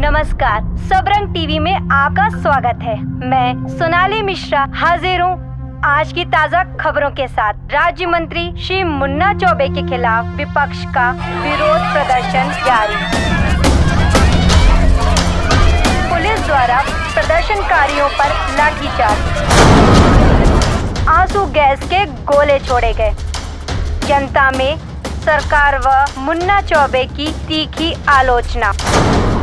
नमस्कार, सबरंग टीवी में आपका स्वागत है। मैं सोनाली मिश्रा हाजिर हूँ आज की ताज़ा खबरों के साथ। राज्य मंत्री श्री मुन्ना चौबे के खिलाफ विपक्ष का विरोध प्रदर्शन जारी। पुलिस द्वारा प्रदर्शनकारियों पर लाठीचार्ज, आंसू गैस के गोले छोड़े गए। जनता में सरकार व मुन्ना चौबे की तीखी आलोचना।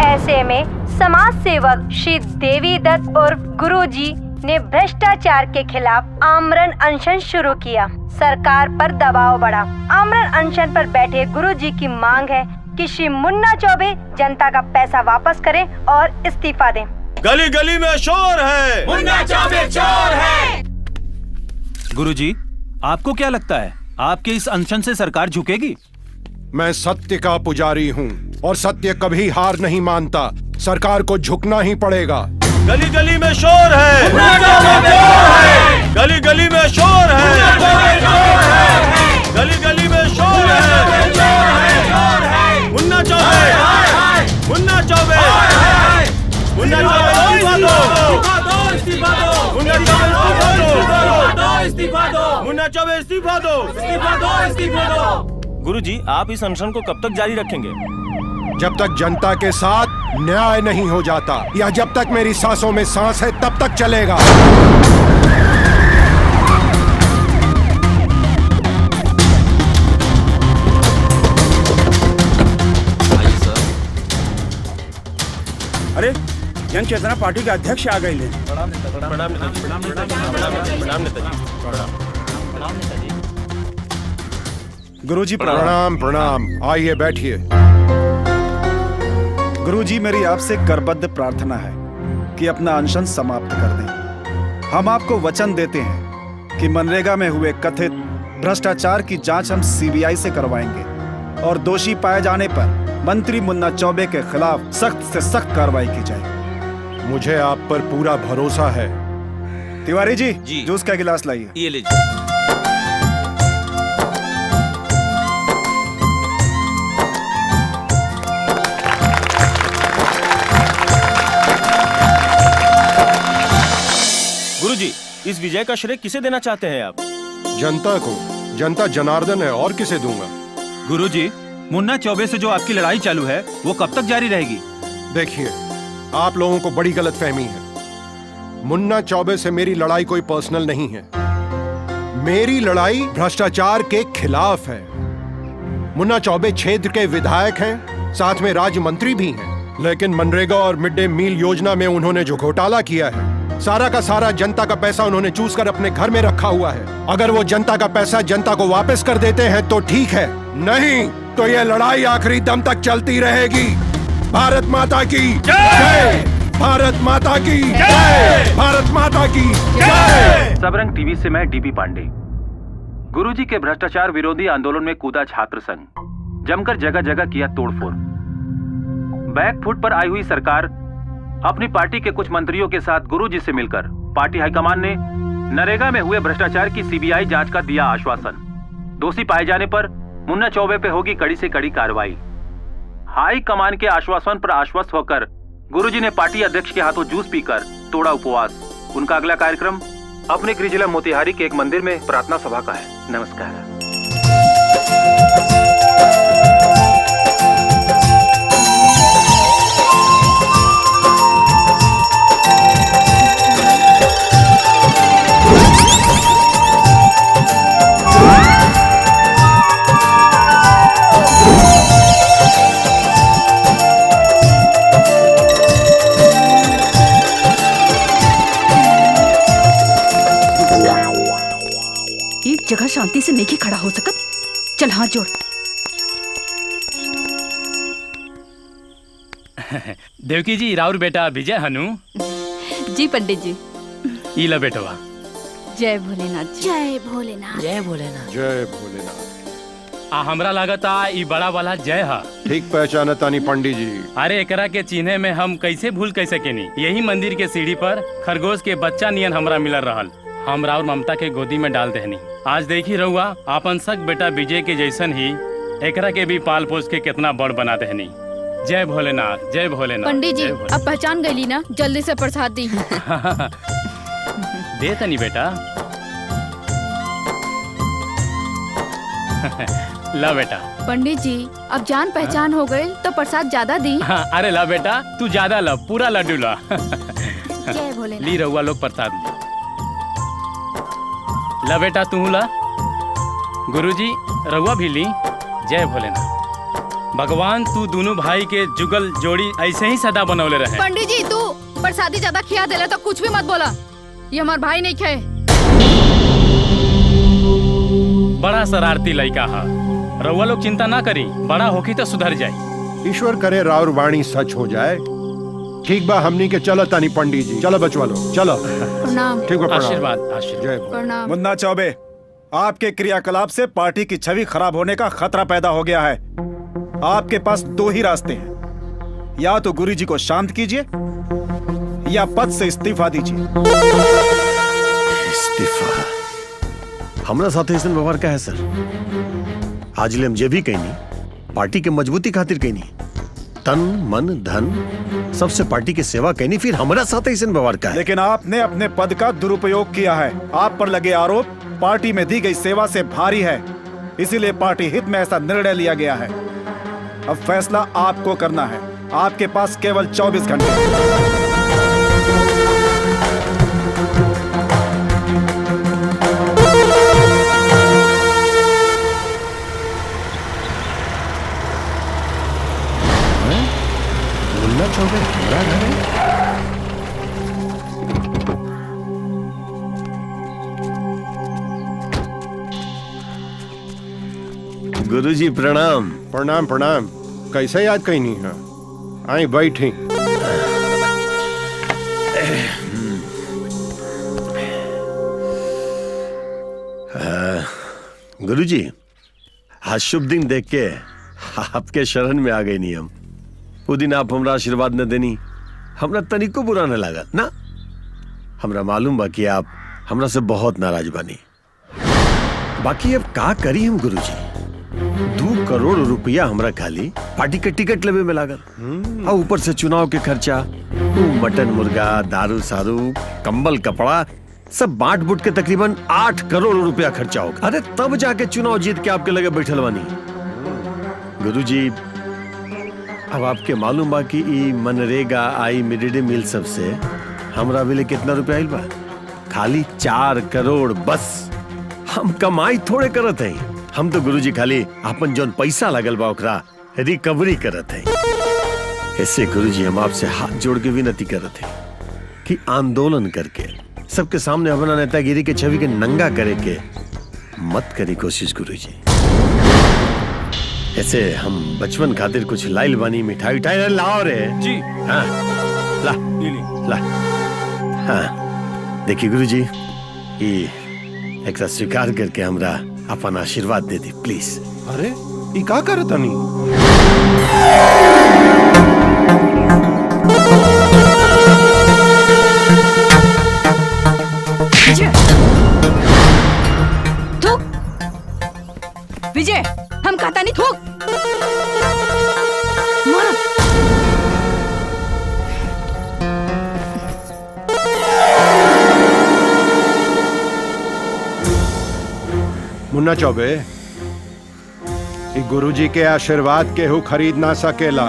ऐसे में समाज सेवक श्री देवी दत्त और गुरुजी ने भ्रष्टाचार के खिलाफ आमरण अनशन शुरू किया। सरकार पर दबाव बढ़ा। आमरण अनशन पर बैठे गुरुजी की मांग है कि श्री मुन्ना चौबे जनता का पैसा वापस करें और इस्तीफा दें। गली गली में शोर है, मुन्ना चौबे चोर है। गुरुजी, आपको क्या लगता है आपके इस अनशन से सरकार झुकेगी? मैं सत्य का पुजारी हूँ और सत्य कभी हार नहीं मानता। सरकार को झुकना ही पड़ेगा। गली गली में शोर है, मुन्ना चौबे चोर है। गली गली में शोर है, मुन्ना चौबे चोर है। गली गली में शोर है, मुन्ना चौबे, मुन्ना चौबे, मुन्ना चौबे इस्तीफा दो, मुन्ना चौबे इस्तीफा दो, मुन्ना चौबे इस्तीफा दो। गुरुजी, आप इस अनशन को कब तक जारी रखेंगे? जब तक जनता के साथ न्याय नहीं हो जाता या जब तक मेरी सांसों में सांस है तब तक चलेगा। अरे जन चेतना पार्टी के अध्यक्ष आ गए। प्रणाम नेताजी। गुरुजी प्रणाम प्रणाम। आइए बैठिए। गुरुजी, मेरी आपसे करबद्ध प्रार्थना है कि अपना अनशन समाप्त कर दें। हम आपको वचन देते हैं कि मनरेगा में हुए कथित भ्रष्टाचार की जांच हम सीबीआई से करवाएंगे और दोषी पाए जाने पर मंत्री मुन्ना चौबे के खिलाफ सख्त से सख्त कार्रवाई की जाएगी। मुझे आप पर पूरा भरोसा है। तिवारी जी, जूस का गिलास लाइए। ये लीजिए। गुरुजी, इस विजय का श्रेय किसे देना चाहते हैं आप? जनता को। जनता जनार्दन है, और किसे दूंगा? गुरुजी, मुन्ना चौबे से जो आपकी लड़ाई चालू है वो कब तक जारी रहेगी? देखिए, आप लोगों को बड़ी गलतफहमी है। मुन्ना चौबे से मेरी लड़ाई कोई पर्सनल नहीं है। मेरी लड़ाई भ्रष्टाचार के खिलाफ है। मुन्ना चौबे क्षेत्र के विधायक हैं, साथ में राज्य मंत्री भी हैं, लेकिन मनरेगा और मिड डे मील योजना में उन्होंने जो घोटाला किया है, सारा का सारा जनता का पैसा उन्होंने चूस कर अपने घर में रखा हुआ है। अगर वो जनता का पैसा जनता को वापस कर देते हैं तो ठीक है, नहीं तो ये लड़ाई आखिरी दम तक चलती रहेगी। भारत माता की जय! भारत माता की जय! भारत माता की जय! सबरंग टीवी से मैं डीबी पांडे। गुरुजी के भ्रष्टाचार विरोधी आंदोलन में कूदा छात्र संघ, जमकर जगह जगह किया तोड़फोड़। बैकफुट पर आई हुई सरकार अपनी पार्टी के कुछ मंत्रियों के साथ गुरुजी से मिलकर पार्टी हाईकमान ने नरेगा में हुए भ्रष्टाचार की सीबीआई जांच का दिया आश्वासन। दोषी पाए जाने पर मुन्ना चौबे पे होगी कड़ी से कड़ी कार्रवाई। हाई कमान के आश्वासन पर आश्वस्त होकर गुरुजी ने पार्टी अध्यक्ष के हाथों जूस पीकर तोड़ा उपवास। उनका अगला कार्यक्रम अपने गृह जिला मोतिहारी के एक मंदिर में प्रार्थना सभा का है। नमस्कार। जगह शांति से नहीं खड़ा हो सकत। चल हाथ जोड़। देवकी जी, राउर बेटा विजय हनु। जी पंडित जी। इला बेटवा। जय भोलेनाथ। जय भोलेनाथ। जय भोलेनाथ। जय भोलेनाथ। हमरा लागता ई बड़ा वाला जय है। ठीक पहचाना तानी पंडित जी। अरे एकरा के चिन्हे में हम कैसे भूल कैसे केनी। यही मंदिर के सीढ़ी पर खरगोश के बच्चा नियन हमरा मिलल रहल। हम राउर ममता के गोदी में डाल देहनी। आज देखी रहुआ आपन सक बेटा विजय के जैसन ही एकरा के भी पाल पोस के कितना बड़ बना देहनी। जय भोलेनाथ, जय भोलेनाथ। पंडित जी जय भोले- अब पहचान गई ना, जल्दी से प्रसाद दी। दे तनी बेटा। ला बेटा। पंडित जी अब जान पहचान हो गई तो प्रसाद ज्यादा दी। हाँ, अरे ला बेटा, तू ज्यादा ला, पूरा लड्डू ला। जय भोलेनाथ। ली रहुआ लोग प्रसाद ली। ला बेटा तू ला। गुरुजी रहुआ भी ली। जय भोलेनाथ। भगवान तू दोनों भाई के जुगल जोड़ी ऐसे ही सदा बनौले रहे। पंडित जी तू प्रसादी ज्यादा खिया देला तो कुछ भी मत बोला, ये हमार भाई नहीं खाए। बड़ा शरारती लड़का है, रहुआ लोग चिंता ना करी, बड़ा होके तो सुधर जाए। ईश्वर करे राउर वाणी सच हो जाए। ठीक बा, हमनी के चलो तानी पंडित जी, चलो बचवा लो, चलो। प्रणाम। ठीक बा, प्रणाम। आशीर्वाद आशीर्वाद। जय भोले। प्रणाम। मुन्ना चौबे, आपके क्रियाकलाप से पार्टी की छवि खराब होने का खतरा पैदा हो गया है। आपके पास दो ही रास्ते हैं, या तो गुरुजी को शांत कीजिए या पद से इस्तीफा दीजिए। इस्तीफा हमरा साथ ऐसा व्यवहार का है सर? आज ले हम जे भी कहनी पार्टी के मजबूती खातिर कहनी, तन मन धन सबसे पार्टी की सेवा कहनी, फिर हमारा साथ ऐसा व्यवहार का है? लेकिन आपने अपने पद का दुरुपयोग किया है। आप पर लगे आरोप पार्टी में दी गई सेवा से भारी है, इसीलिए पार्टी हित में ऐसा निर्णय लिया गया है। अब फैसला आपको करना है, आपके पास केवल 24 घंटे हैं। मुन्ना चौबे हमारा घर है? गुरुजी प्रणाम। प्रणाम प्रणाम। कैसे याद कहीं नहीं है? आई बैठी। गुरुजी आज शुभ दिन देख के आपके शरण में आ गए नहीं हम। वो दिन आप हमरा आशीर्वाद न देनी हमरा तनिको बुरा न लगा ना। हमरा मालूम बा कि आप हमरा से बहुत नाराज बानी। बाकी अब का करी हम गुरुजी, 2 करोड़ रुपया हमरा खाली पार्टी के टिकट लेवे में लागल, और ऊपर से चुनाव के खर्चा, मटन मुर्गा दारू सारू कंबल कपड़ा सब बांट बुट के तकरीबन 8 करोड़ रुपया खर्चा होगा। अरे तब जाके चुनाव जीत के आपके लगे बैठल बानी। गुरुजी अब आपके मालूम बा कि ई मनरेगा आई मिड डे मील सबसे हमरा बिले कितना रुपया आइल बा? खाली 4 करोड़ बस। हम कमाई थोड़े करत हैं, हम तो गुरुजी खाली अपन जौन पैसा लगल बा ओकरा रिकवरी करत हैं। ऐसे गुरुजी हम आपसे हाथ जोड़ के विनती करत हैं कि आंदोलन करके सबके सामने अपना नेतागिरी के छवि के नंगा करे के मत करी कोशिश गुरुजी। ऐसे हम बचपन खातिर कुछ लाइल बानी, मिठाई उठाई लाओ रे जी। हाँ ला ला। हाँ देखिए गुरुजी, ये एक साथ स्वीकार करके हमरा अपन आशीर्वाद दे दी प्लीज। अरे ये का करत हनी? थूक। विजय हम कहता नहीं, थूक। मार। मुन्ना चौबे, गुरुजी के आशीर्वाद केहू खरीद ना सकेला।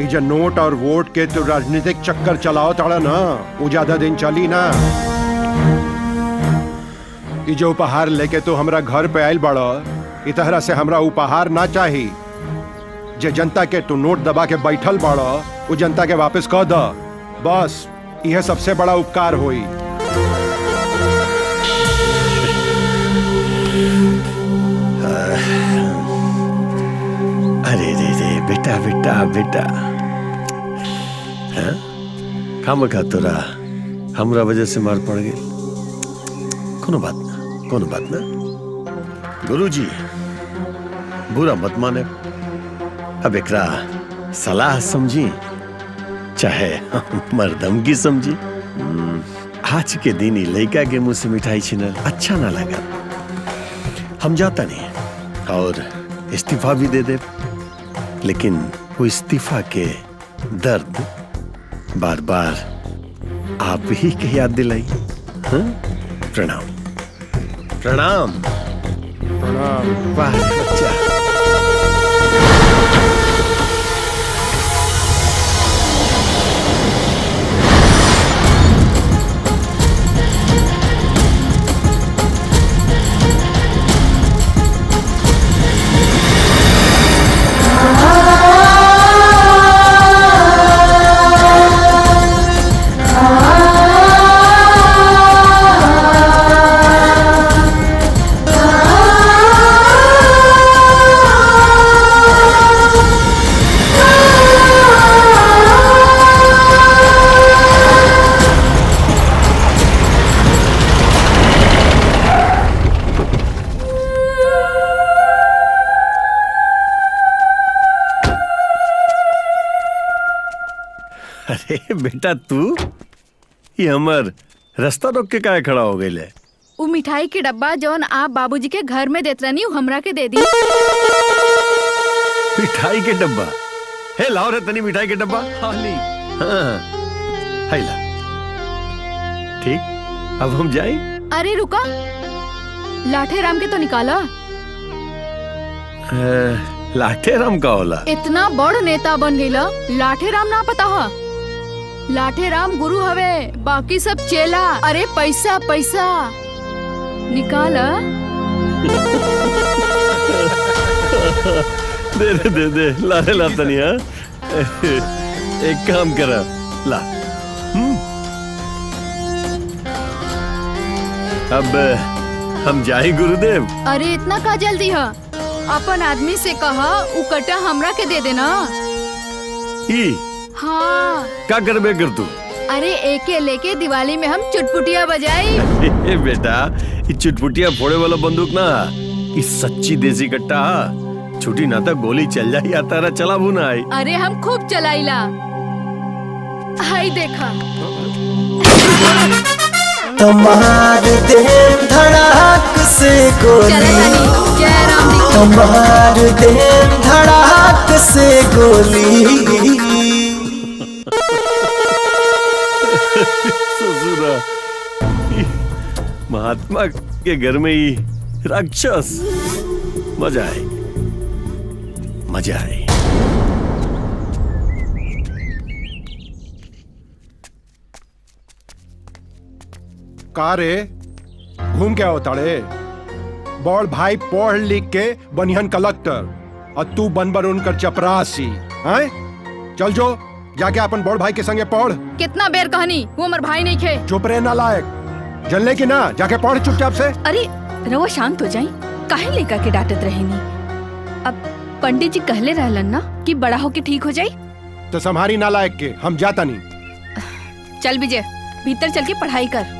ये जो नोट और वोट के तो राजनीतिक चक्कर चलाओ ताड़ा ना, वो ज्यादा दिन चली ना। ये जो उपहार लेके तो हमरा घर पे आयल बड़ो, इस तरह से हमरा उपहार ना चाही। जे जनता के तू नोट दबा के बैठल बड़ो, वो जनता के वापस कह द, बस यह सबसे बड़ा उपकार होई। अरे रे रे बेटा बेटा बेटा, हाँ? खामखा तोरा हमरा वजह से मार पड़ गई। कोनो बात ना, कोनो बात ना। गुरुजी बुरा मत माने, अब एकरा सलाह समझी चाहे मर्दमगी समझी। आज के दिन ही लड़का के मुंह से मिठाई छीनल अच्छा ना लगा। हम जाता नहीं और इस्तीफा भी दे दे। लेकिन वो इस्तीफा के दर्द बार बार आप ही के याद दिलाई। हाँ? प्रणाम प्रणाम प्रणाम। वाह बच्चा। अरे बेटा तू ये हमर रास्ता रोक के काहे खड़ा हो गई? वो मिठाई के डब्बा जौन आप बाबूजी के घर में देत रहनी उ हमरा के दे दी। मिठाई के डब्बा? हे लाओ रे तनी मिठाई के डब्बा। हाली हाँ हाय ला। ठीक, अब हम जाए। अरे रुका, लाठे राम के तो निकाला। लाठे राम का होला? इतना बड़ नेता बन गईला, लाठे राम ना पता है? लाठे राम गुरु हवे, बाकी सब चेला। अरे पैसा पैसा निकाला। दे दे दे दे, ला रे ला तनी। हाँ एक काम करा, ला। अब हम जाए गुरुदेव। अरे इतना का जल्दी है? अपन आदमी से कहा उ कटा हमरा के दे देना। ई हाँ का करबे कर तू? अरे एके लेके दिवाली में हम चुटपुटिया बजाई। ए बेटा, ये चुटपुटिया फोड़े वाला बंदूक ना, ये सच्ची देसी कट्टा। छुट्टी ना तो गोली चल जाए या तारा चला भी ना आई। अरे हम खूब चलाईला। हाय देखा, तुम्हार देह धड़ाक से गोली, चला जानी। जय राम जी। तुम्हार देह धड़ाक से गोली। ससुरा, महात्मा के घर में ही राक्षस। मजा आए, मजा आए। का रे घूम क्या होता रे? बड़ भाई पढ़ लिख के बनिहन कलेक्टर और तू बनबर उनकर चपरासी। हैं? चल जो जाके अपन बड़ भाई के संगे पढ़। कितना बेर कहनी वो हमार भाई नहीं खे। चुप रहे ना लायक, जलने की ना, जाके पढ़ चुपचाप से। अरे रवा शांत हो जाई, काहे लेकर के डांटत रहेनी? अब पंडित जी कहले रहलन ना कि बड़ा होके ठीक हो जाई। तो संभारी ना लायक के, हम जाता नहीं। चल विजय, भीतर चल के पढ़ाई कर।